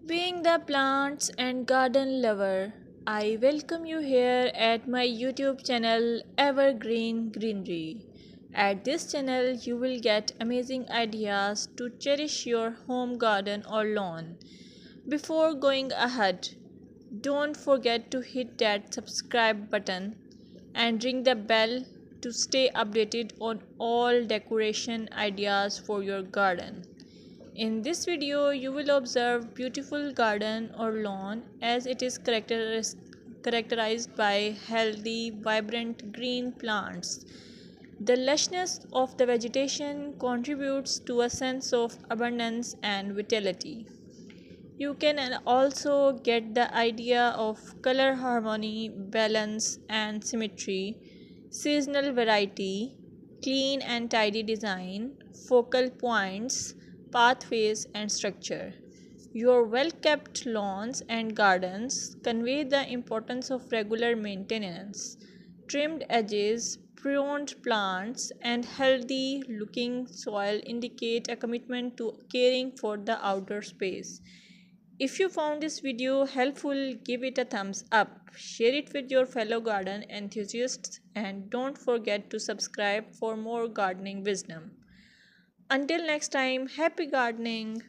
Being the plants and garden lover, I welcome you here at my YouTube channel Evergreen Greenery. At this channel, you will get amazing ideas to cherish your home garden or lawn. Before going ahead, don't forget to hit that subscribe button and ring the bell to stay updated on all decoration ideas for your garden. In this video, you will observe beautiful garden or lawn as it is characterized by healthy, vibrant green plants. The lushness of the vegetation contributes to a sense of abundance and vitality. You can also get the idea of color harmony, balance, and symmetry, seasonal variety, clean and tidy design, focal points, pathways, and structure. Your well kept lawns and gardens convey the importance of regular maintenance. Trimmed edges, pruned plants, and healthy looking soil indicate a commitment to caring for the outdoor space. If you found this video helpful, give it a thumbs up, share it with your fellow garden enthusiasts, and don't forget to subscribe for more gardening wisdom. Until next time, happy gardening!